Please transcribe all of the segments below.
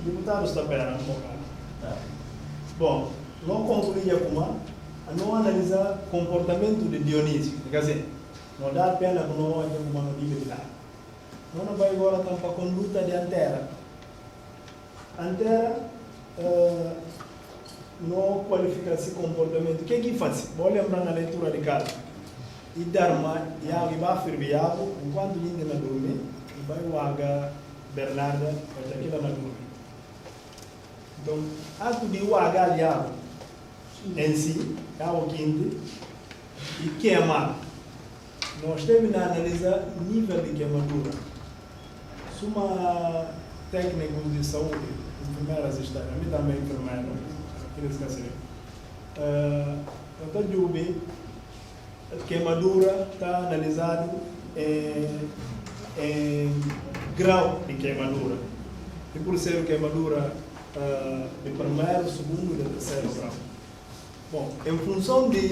deputado está perto, bom, não concluía como a não analisar o comportamento de Dionísio, quer dizer, não dá pena que não haja uma novidade. Não vai agora para a conduta de Antera. Antera não qualifica esse comportamento. O que é que faz? Vou lembrar na leitura de casa. E Dharma, e vai ferviar, enquanto ainda não dorme, e vai o Aga Bernarda, vai aqui na dorme. Então, ato de o Aga aliado em si, é o quinto, e queimar. Nós temos que analisar o nível de queimadura. Se uma técnica de saúde, enfermeiras estão, a mim também enfermeira, queria esquecer. Então, Jubi, a queimadura está analisado em grau de queimadura. E por ser queimadura de primeiro, segundo e terceiro grau. Bom, em função de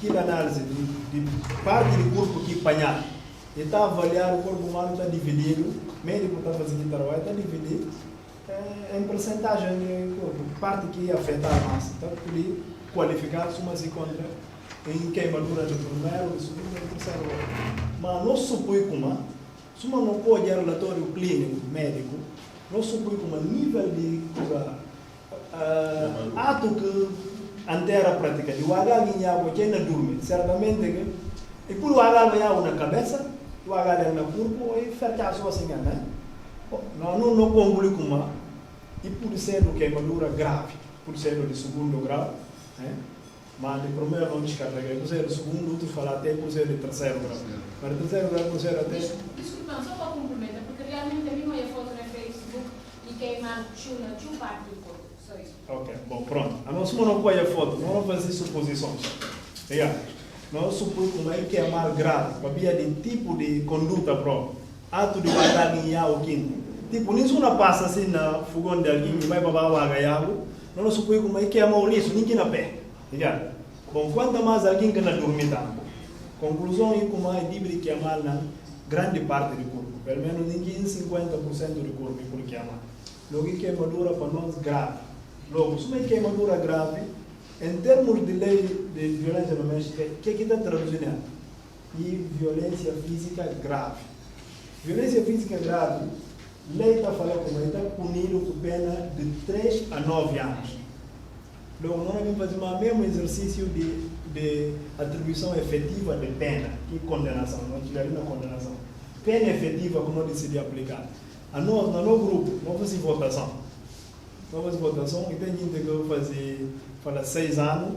que análise de parte do corpo que apanhar, ele está a avaliar o corpo humano, está dividido, o médico está fazendo trabalho, está dividido em porcentagem de corpo, parte que afeta a massa, está poder qualificar se uma se encontra em queimadura de primeiro, de segundo e terceiro grau. Mas não supõe como, se uma não pode relatório clínico, médico, não supõe como nível de ato que Antera prática de o H água que ainda dorme, certamente que e por o H na cabeça, o H no corpo e ferta a sua assim, né? Não conclui como e por ser do queimadura grave, por ser de segundo grau, né? Mas de primeiro não descarrega, por ser de segundo, outros falam até por ser de terceiro grau. Mas de terceiro grau por ser até. Desculpa, só para complementar, porque realmente a mim não é foto no Facebook e queimar tio parte do corpo. Ok, bom, pronto. A nossa não põe a foto, não vamos fazer suposições. Não supõe como é que é mal grave, havia de tipo de conduta própria, ato de guardar em o quinto. Tipo, nem se uma passa assim na fogão de alguém e vai babar o agaiago, não supõe como é que é mal nisso, ninguém na pé. Bom, quanto mais alguém que não dorme tanto. Conclusão é como é livre que é mal na grande parte do corpo, pelo menos ninguém 50% do corpo é porque é mal. Logo que queimadura para nós grave. Logo, se uma queimadura grave, em termos de lei de violência doméstica, o que está traduzindo? E violência física grave. Violência física grave, lei está falando como está punido com pena de 3 a 9 anos. Logo, nós vamos fazer o mesmo exercício de atribuição efetiva de pena e condenação. Nós tivemos na condenação. Pena efetiva que nós decidimos aplicar. A nós, no nosso grupo, nós fazemos votação. Novas votações, e tem gente que fala 6 anos,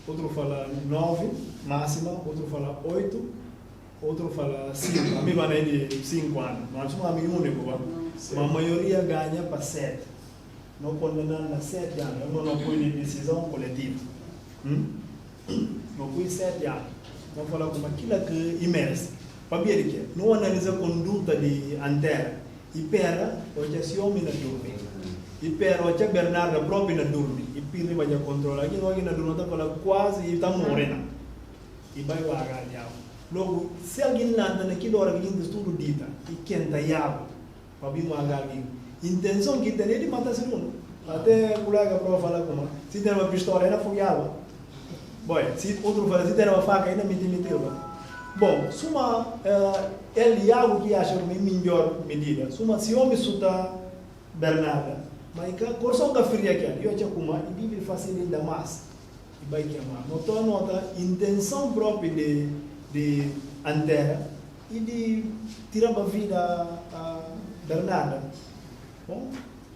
outro fala 9, máxima, outro fala 8, outro fala 5. A mim vai de 5 anos, mas não é único, mas a maioria ganha para 7. Não condenando a 7 anos, não foi de decisão coletiva. Não foi 7 anos. Não fala como aquilo que imerse. Para ver que não analisa a conduta de Antera. E pera, hoje esse homem não dorme. E pera, hoje a Bernarda própria não dorme. E pira vai controlar. Aqui não dorme, está falando quase e está morrendo. E vai o agarrar. Logo, se alguém anda naquela hora que a gente estuda dita, e quem está iado, para vir o agarrar. Intenção que tem é de matar esse mundo. Até o colega para falar como se tem uma pistola, ainda foi água. Bom, se outro fala, se tem uma faca, ainda me meteu. Bom, se uma ele algo que acha uma melhor medida, se homem suta Bernarda, mas que corção que fria aqui, eu tinha como e vive fazendo ainda mais e vai queimar. Notou nota intenção própria de Antera e de tirar a vida a Bernarda. Bom,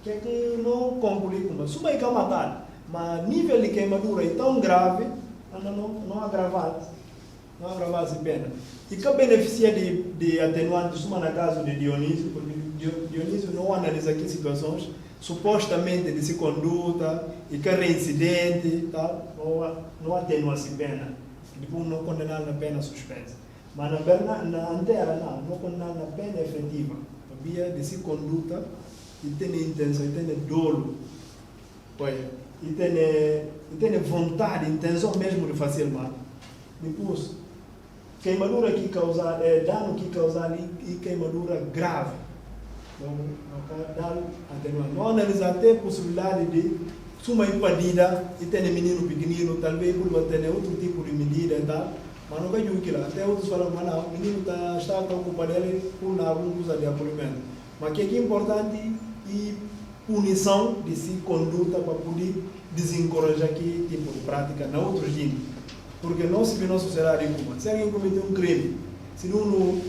que é que não conclui como se vai matar, mas nível de queimadura é tão grave, não agravado. Não agrava-se pena. E que beneficia de atenuantes, uma na caso de Dionísio, porque Dionísio não analisa aqui situações supostamente de se conduta e que reincidente, tá? Não atenua-se pena. Depois não condenar na pena suspensa. Mas na Antera não condenar na pena efetiva. Havia de se conduta e tem intenção, e tem dolo. E tem vontade, intenção mesmo de fazer mal. Depois, queimadura que causar, dano que causar e queimadura grave. Não analisar até a possibilidade de suma impedida e ter menino pequenino, talvez por ter outro tipo de medida e tal, mas não vejo aquilo. Até outros falam que o menino está preocupado por alguma coisa de acolhimento. Mas que é importante e punição de se conduta para poder desencorajar aquele tipo de prática na outra gente. Porque nós se na sociedade como se alguém cometeu um crime, se não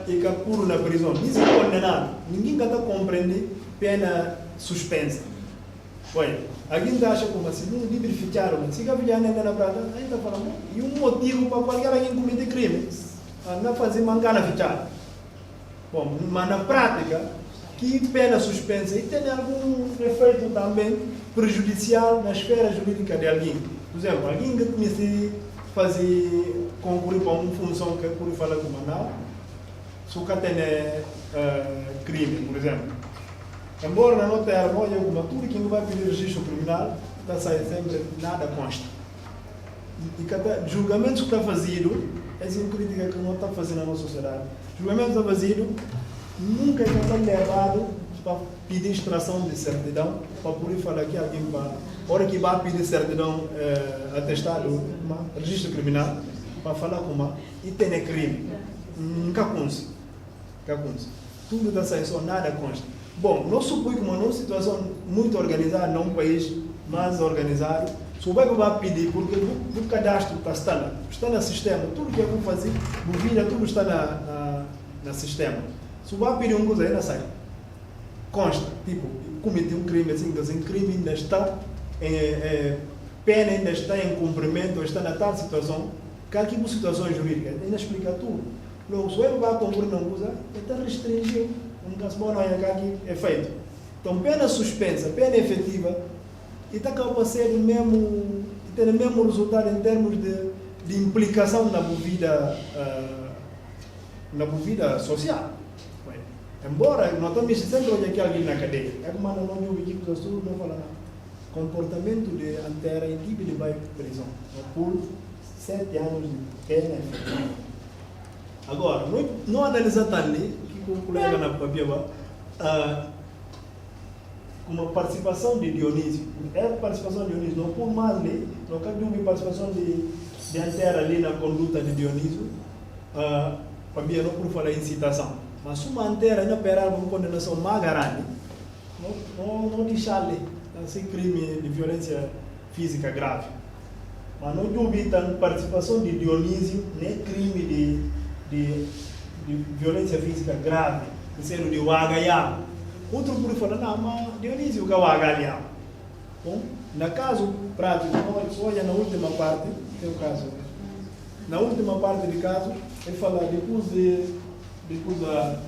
fica puro na prisão, nem se condenado, ninguém está compreender pena suspensa. Olha, alguém acha como se não livre ficharam, se a filha ainda na prata, ainda falando, e um motivo para qualquer alguém cometer crime, não fazer mangar na fichada. Bom, mas na prática, que pena suspensa e tem algum efeito também prejudicial na esfera jurídica de alguém. Por exemplo, alguém que comece a fazer concorrer para uma função que por falar com Manaus, se o cara tem crime, por exemplo. Embora na nota é tudo que vai pedir registro criminal, está saindo sempre nada consta. E cada julgamento que está fazido, essa é uma crítica que não está fazendo na nossa sociedade. Julgamento que está fazido, nunca está levado para pedir extração de certidão, para poder falar que alguém vai, hora que vai pedir certidão atestado, registro criminal, para falar como e tem crime. Nunca consta. Tudo está saindo, só nada consta. Bom, nós supõe que uma situação muito organizada, num país mais organizado, se o banco vai pedir, porque o cadastro está no sistema, tudo que eu vou fazer, vida, tudo está no sistema. Se o vai pedir uma coisa, ainda sai. Consta, tipo, cometeu um crime, assim, crime ainda está, pena ainda está em cumprimento, está na tal situação, que aqui uma situação jurídica, ainda explica tudo. Logo, se ele vai cumprir uma coisa, está restringido. Um caso bom aqui é feito. Então, pena suspensa, pena efetiva, e está capaz de ser ter o mesmo resultado em termos de implicação na vida social. Bem, embora nós também sempre olhamos aqui alguém na cadeia, é como não ouve aqui que os estudos não falam comportamento de antera em tipo de vai prisão por 7 anos de pena efetiva. Agora, não analisar também o colega na Papiaba, com a participação de Dionísio. É a participação de Dionísio, não por mais lei, não cabe uma participação de Antera ali na conduta de Dionísio, Papiaba não por falar incitação. Mas uma Antera ainda pegar uma condenação mais grande, não deixar-lhe assim crime de violência física grave. Mas não duvida a participação de Dionísio, nem crime de violência física grave, sendo de Wagaiá. Outro por falar, não, mas Dionísio que é Wagaiá. Bom, no caso prático, olha na última parte, tem o caso. Na última parte do caso, ele fala depois da